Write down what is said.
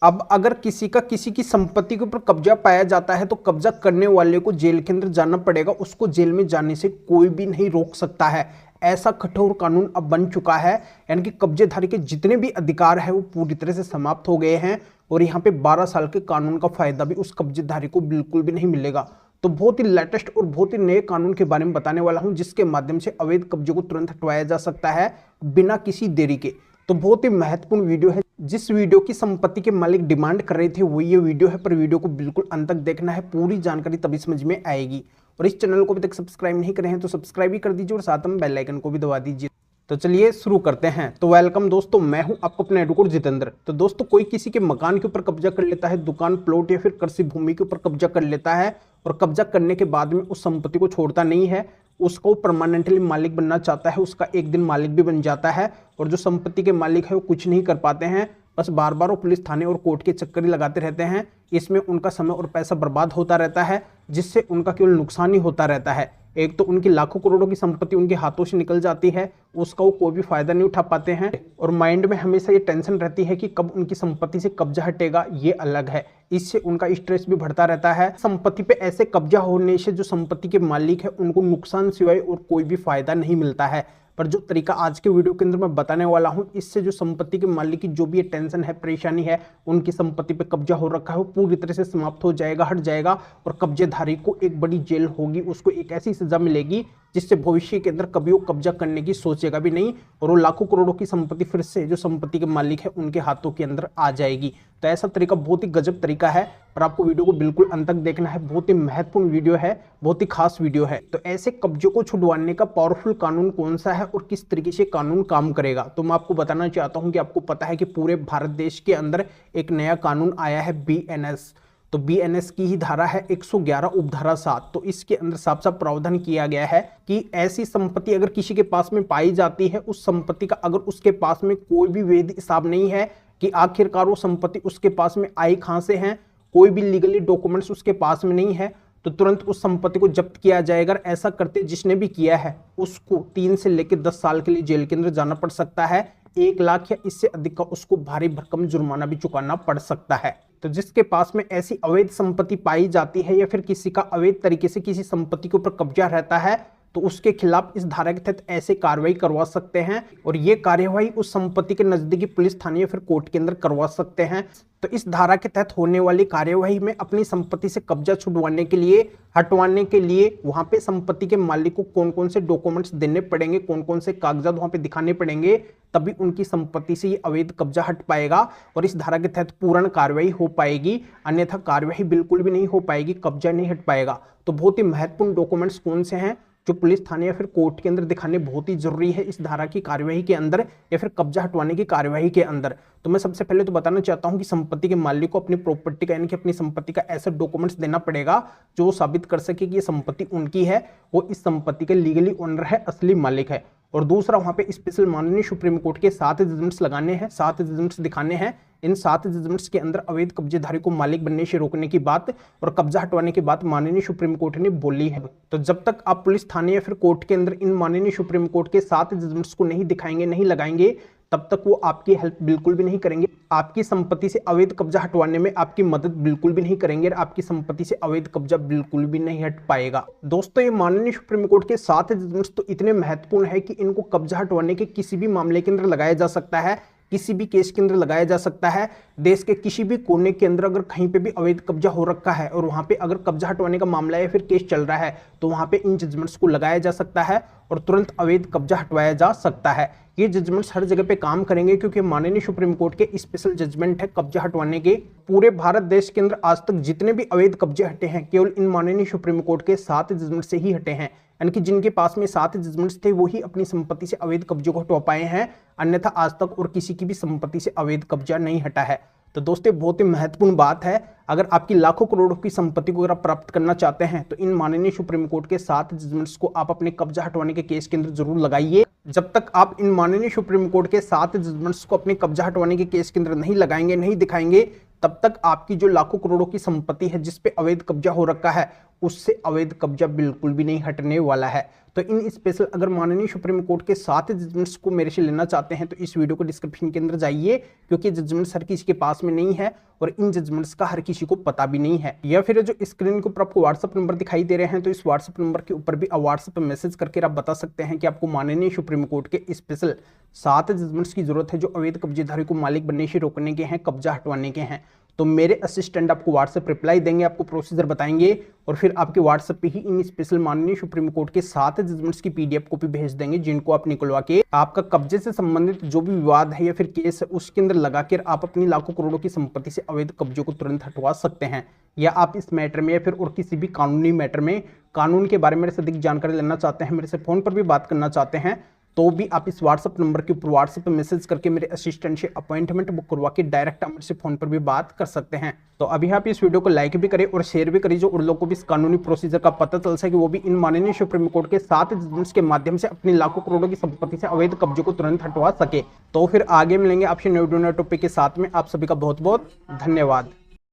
अब अगर किसी की संपत्ति के ऊपर कब्जा पाया जाता है तो कब्जा करने वाले को जेल के अंदर जाना पड़ेगा, उसको जेल में जाने से कोई भी नहीं रोक सकता है। ऐसा कठोर कानून अब बन चुका है, यानी कि कब्जेधारी के जितने भी अधिकार है वो पूरी तरह से समाप्त हो गए हैं और यहाँ पे 12 साल के कानून का फायदा भी उस कब्जेधारी को बिल्कुल भी नहीं मिलेगा। तो बहुत ही लेटेस्ट और बहुत ही नए कानून के बारे में बताने वाला हूं, जिसके माध्यम से अवैध कब्जे को तुरंत हटवाया जा सकता है बिना किसी देरी के। तो बहुत ही महत्वपूर्ण वीडियो है। जिस वीडियो की संपत्ति के मालिक डिमांड कर रहे थे वो ये वीडियो है, पर वीडियो को बिल्कुल अंत तक देखना है, पूरी जानकारी तभी समझ में आएगी। और इस चैनल को अभी तक सब्सक्राइब नहीं करे हैं तो सब्सक्राइब भी कर दीजिए और साथ में बेल आइकन को भी दबा दीजिए। तो चलिए शुरू करते हैं। तो वेलकम दोस्तों, मैं हूं आपको अपना एडवोकेट जितेंद्र। तो दोस्तों, कोई किसी के मकान के ऊपर कब्जा कर लेता है, दुकान, प्लॉट या फिर कृषि भूमि के ऊपर कब्जा कर लेता है और कब्जा करने के बाद में उस संपत्ति को छोड़ता नहीं है, उसको परमानेंटली मालिक बनना चाहता है, उसका एक दिन मालिक भी बन जाता है। और जो संपत्ति के मालिक है वो कुछ नहीं कर पाते हैं, बस बार बार वो पुलिस थाने और कोर्ट के चक्कर ही लगाते रहते हैं। इसमें उनका समय और पैसा बर्बाद होता रहता है, जिससे उनका केवल नुकसान ही होता रहता है। एक तो उनकी लाखों करोड़ों की संपत्ति उनके हाथों से निकल जाती है, उसका वो कोई भी फायदा नहीं उठा पाते हैं और माइंड में हमेशा ये टेंशन रहती है कि कब उनकी संपत्ति से कब्जा हटेगा, ये अलग है। इससे उनका स्ट्रेस भी बढ़ता रहता है। संपत्ति पे ऐसे कब्जा होने से जो संपत्ति के मालिक है उनको नुकसान सिवाय और कोई भी फायदा नहीं मिलता है। पर जो तरीका आज के वीडियो के अंदर मैं बताने वाला हूं, इससे जो संपत्ति के मालिक की जो भी टेंशन है, परेशानी है, उनकी संपत्ति पे कब्जा हो रखा है, वो पूरी तरह से समाप्त हो जाएगा, हट जाएगा और कब्जेधारी को एक बड़ी जेल होगी, उसको एक ऐसी सजा मिलेगी जिससे भविष्य के अंदर कभी वो कब्जा करने की सोचेगा भी नहीं और वो लाखों करोड़ों की संपत्ति फिर से जो संपत्ति के मालिक है उनके हाथों के अंदर आ जाएगी। तो ऐसा तरीका बहुत ही गजब तरीका है, पर आपको वीडियो को बिल्कुल अंत तक देखना है। बहुत ही महत्वपूर्ण वीडियो है, बहुत ही खास वीडियो है। तो ऐसे कब्जों को छुड़वाने का पावरफुल कानून कौन सा है और किस तरीके से कानून काम करेगा, तो मैं आपको बताना चाहता हूं कि आपको पता है कि पूरे भारत देश के अंदर एक नया कानून आया है, BNS। तो BNS की ही धारा है 111 उपधारा 7। तो इसके अंदर साफ साफ प्रावधान किया गया है कि ऐसी संपत्ति अगर किसी के पास में पाई जाती है, उस संपत्ति का अगर उसके पास में कोई भी वैध हिसाब नहीं है कि आखिरकार वो संपत्ति उसके पास में आई कहां से है, कोई भी लीगली डॉक्यूमेंट्स उसके पास में नहीं है, तो तुरंत उस संपत्ति को जब्त किया जाएगा। ऐसा करते जिसने भी किया है उसको 3 से लेकर 10 साल के लिए जेल के अंदर जाना पड़ सकता है। 1 लाख या इससे अधिक का उसको भारी भरकम जुर्माना भी चुकाना पड़ सकता है। तो जिसके पास में ऐसी अवैध संपत्ति पाई जाती है या फिर किसी का अवैध तरीके से किसी संपत्ति के ऊपर कब्जा रहता है, तो उसके खिलाफ इस धारा के तहत ऐसे कार्रवाई करवा सकते हैं और ये कार्यवाही उस संपत्ति के नजदीकी पुलिस थाने या फिर कोर्ट के अंदर करवा सकते हैं। तो इस धारा के तहत होने वाली कार्यवाही में अपनी संपत्ति से कब्जा छुड़वाने के लिए, हटवाने के लिए वहां पे संपत्ति के मालिक को कौन कौन से डॉक्यूमेंट्स देने पड़ेंगे, कौन कौन से कागजात वहां पे दिखाने पड़ेंगे, तभी उनकी संपत्ति से ये अवैध कब्जा हट पाएगा और इस धारा के तहत पूर्ण कार्रवाई हो पाएगी। अन्यथा कार्रवाई बिल्कुल भी नहीं हो पाएगी, कब्जा नहीं हट पाएगा। तो बहुत ही महत्वपूर्ण डॉक्यूमेंट्स कौन से हैं जो पुलिस थाने या फिर कोर्ट के अंदर दिखाने बहुत ही जरूरी है इस धारा की कार्यवाही के अंदर या फिर कब्जा हटवाने की कार्यवाही के अंदर। तो मैं सबसे पहले तो बताना चाहता हूं कि संपत्ति के मालिक को अपनी प्रॉपर्टी का यानी कि अपनी संपत्ति का ऐसा डॉक्यूमेंट्स देना पड़ेगा जो साबित कर सके कि ये संपत्ति उनकी है, वो इस संपत्ति के लीगली ओनर है, असली मालिक है। और दूसरा, वहां पे स्पेशल माननीय सुप्रीम कोर्ट के 7 जजमेंट्स लगाने हैं, 7 जजमेंट्स दिखाने हैं। इन 7 जजमेंट्स के अंदर अवैध कब्जेधारी को मालिक बनने से रोकने की बात और कब्जा हटवाने की बात माननीय सुप्रीम कोर्ट ने बोली है। तो जब तक आप पुलिस थाने या फिर कोर्ट के अंदर इन माननीय सुप्रीम कोर्ट के 7 जजमेंट्स को नहीं दिखाएंगे, नहीं लगाएंगे, तब तक वो आपकी हेल्प बिल्कुल भी नहीं करेंगे, आपकी संपत्ति से अवैध कब्जा हटवाने में आपकी मदद बिल्कुल भी नहीं करेंगे और आपकी संपत्ति से अवैध कब्जा बिल्कुल भी नहीं हट पाएगा। दोस्तों, ये माननीय सुप्रीम कोर्ट के 7 जजमेंट्स तो इतने महत्वपूर्ण है कि इनको कब्जा हटवाने के किसी भी मामले के अंदर लगाया जा सकता है, किसी भी केस के अंदर लगाया जा सकता है। देश के किसी भी कोने के अंदर अगर कहीं पे भी अवैध कब्जा हो रखा है और वहां पे अगर कब्जा हटवाने का मामला या फिर केस चल रहा है, तो वहां पे इन जजमेंट्स को लगाया जा सकता है और तुरंत अवैध कब्जा हटवाया जा सकता है। ये जजमेंट्स हर जगह पे काम करेंगे क्योंकि माननीय सुप्रीम कोर्ट के स्पेशल जजमेंट है कब्जा हटवाने के। पूरे भारत देश के अंदर आज तक जितने भी अवैध कब्जे हटे हैं, केवल इन माननीय सुप्रीम कोर्ट के 7 जजमेंट से ही हटे हैं। यानी कि जिनके पास में 7 जजमेंट्स थे वही अपनी संपत्ति से अवैध कब्जे को हटवा पाए हैं, अन्यथा आज तक और किसी की भी संपत्ति से अवैध कब्जा नहीं हटा है। तो दोस्तों, बहुत ही महत्वपूर्ण बात है, अगर आपकी लाखों करोड़ों की संपत्ति को अगर आप प्राप्त करना चाहते हैं तो इन माननीय सुप्रीम कोर्ट के 7 जजमेंट्स को आप अपने कब्जा हटवाने के केस के अंदर जरूर लगाइए। जब तक आप इन माननीय सुप्रीम कोर्ट के 7 जजमेंट्स को अपने कब्जा हटवाने के केस के अंदर नहीं लगाएंगे, नहीं दिखाएंगे, तब तक आपकी जो लाखों करोड़ों की संपत्ति है जिस पे अवैध कब्जा हो रखा है, उससे अवैध कब्जा बिल्कुल भी नहीं हटने वाला है। तो इन स्पेशल अगर माननीय सुप्रीम कोर्ट के 7 जजमेंट्स को मेरे से लेना चाहते हैं तो इस वीडियो को डिस्क्रिप्शन के अंदर जाइए, क्योंकि जजमेंट्स हर किसी के पास में नहीं है और इन जजमेंट्स का हर किसी को पता भी नहीं है। या फिर जो स्क्रीन के ऊपर आपको व्हाट्सएप नंबर दिखाई दे रहे हैं, तो इस व्हाट्सएप नंबर के ऊपर भी व्हाट्सएप मैसेज करके आप बता सकते हैं कि आपको माननीय सुप्रीम कोर्ट के स्पेशल 7 जजमेंट्स की जरूरत है जो अवैध कब्जेदारी को मालिक बनने से रोकने के हैं, कब्जा हटवाने के हैं। तो मेरे असिस्टेंट आपको व्हाट्सएप रिप्लाई देंगे, आपको प्रोसीजर बताएंगे और फिर आपके व्हाट्सएप पे ही इन स्पेशल माननीय सुप्रीम कोर्ट के 7 जजमेंट्स की पीडीएफ कॉपी भेज देंगे, जिनको आप निकलवा के आपका कब्जे से संबंधित जो भी विवाद है या फिर केस है उसके अंदर लगाकर आप अपनी लाखों करोड़ों की संपत्ति से अवैध कब्जों को तुरंत हटवा सकते हैं। या आप इस मैटर में या फिर और किसी भी कानूनी मैटर में कानून के बारे में मेरे से अधिक जानकारी लेना चाहते हैं, मेरे से फोन पर भी बात करना चाहते हैं, तो भी आप इस व्हाट्सएप नंबर के ऊपर व्हाट्सएप पे मैसेज करके मेरे असिस्टेंट से अपॉइंटमेंट बुक करवा के डायरेक्ट मेरे से फोन पर भी बात कर सकते हैं। तो अभी आप इस वीडियो को लाइक भी करें और शेयर भी करें, जो उन लोगों को भी इस कानूनी प्रोसीजर का पता चल सके, वो भी इन माननीय सुप्रीम कोर्ट के 7 जजमेंट्स के माध्यम से अपनी लाखों करोड़ों की संपत्ति से अवैध कब्जे को तुरंत हटवा सके। तो फिर आगे मिलेंगे आपसे नए टॉपिक के साथ में। आप सभी का बहुत बहुत धन्यवाद।